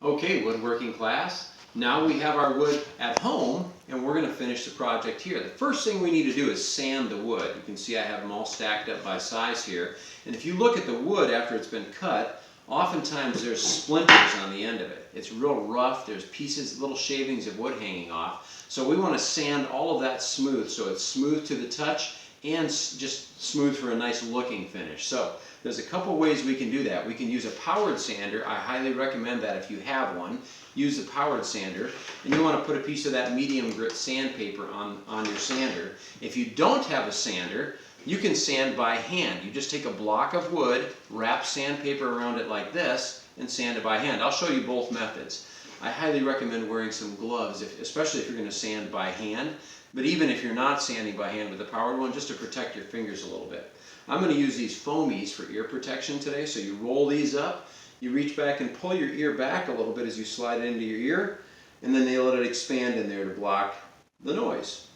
Okay, woodworking class. Now we have our wood at home and we're going to finish the project here. The first thing we need to do is sand the wood. You can see I have them all stacked up by size here. And if you look at the wood after it's been cut, oftentimes there's splinters on the end of it. It's real rough. There's pieces, little shavings of wood hanging off. So we want to sand all of that smooth so it's smooth to the touch and just smooth for a nice looking finish. So there's a couple ways we can do that. We can use a powered sander. I highly recommend that if you have one. Use the powered sander, and you want to put a piece of that medium grit sandpaper on your sander. If you don't have a sander, you can sand by hand. You just take a block of wood, wrap sandpaper around it like this, and sand it by hand. I'll show you both methods. I highly recommend wearing some gloves, especially if you're going to sand by hand. But even if you're not sanding by hand with the powered one, just to protect your fingers a little bit. I'm going to use these foamies for ear protection today. So you roll these up, you reach back and pull your ear back a little bit as you slide it into your ear, and then they let it expand in there to block the noise.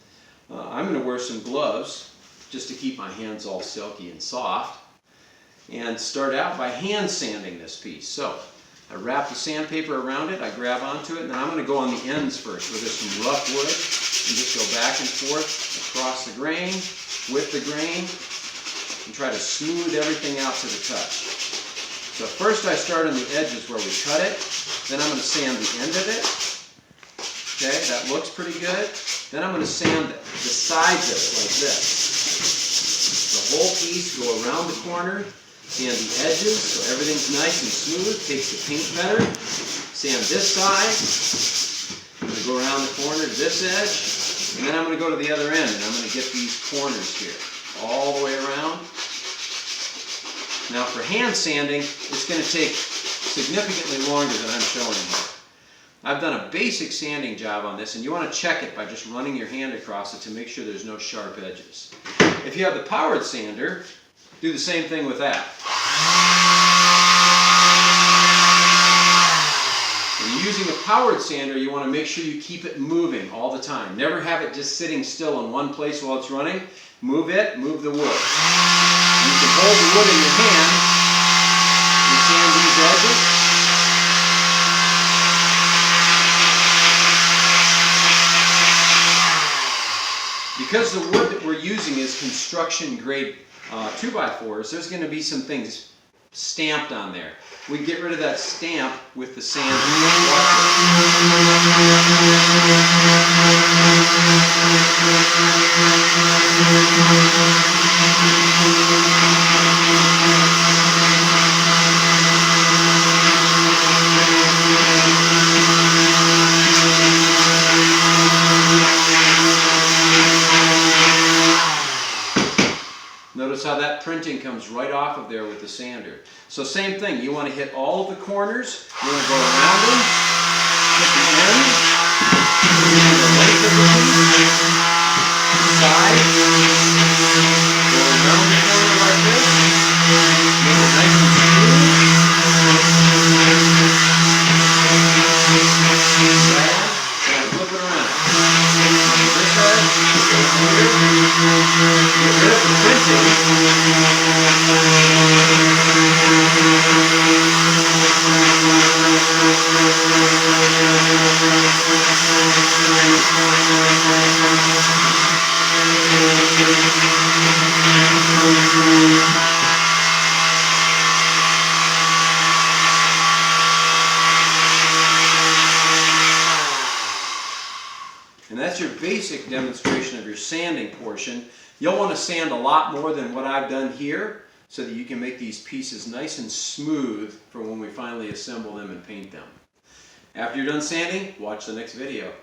I'm going to wear some gloves just to keep my hands all silky and soft, and start out by hand sanding this piece. So I wrap the sandpaper around it, I grab onto it, and then I'm going to go on the ends first where there's some rough wood, and just go back and forth across the grain, with the grain, and try to smooth everything out to the touch. So first I start on the edges where we cut it, then I'm going to sand the end of it. Okay, that looks pretty good. Then I'm going to sand the sides of it like this. The whole piece, go around the corner, sand the edges so everything's nice and smooth, takes the paint better. Sand this side, I'm going to go around the corner to this edge, and then I'm going to go to the other end and I'm going to get these corners here all the way around. Now for hand sanding, it's going to take significantly longer than I'm showing here. I've done a basic sanding job on this, and you want to check it by just running your hand across it to make sure there's no sharp edges. If you have the powered sander, do the same thing with that. When you're using a powered sander, you want to make sure you keep it moving all the time. Never have it just sitting still in one place while it's running. Move it, move the wood. You can hold the wood in your hand and sand these edges. Because the wood that we're using is construction grade 2x4s, there's going to be some things stamped on there. We get rid of that stamp with the sand. Notice how that printing comes right off of there with the sander. So same thing, you want to hit all of the corners, you want to go around them, hit the end, and the length of the piece, side, go around the corner like this, make it nice and smooth, and flip it around. This side, go here, get rid of the printing. And that's your basic demonstration of your sanding portion. You'll want to sand a lot more than what I've done here so that you can make these pieces nice and smooth for when we finally assemble them and paint them. After you're done sanding, watch the next video.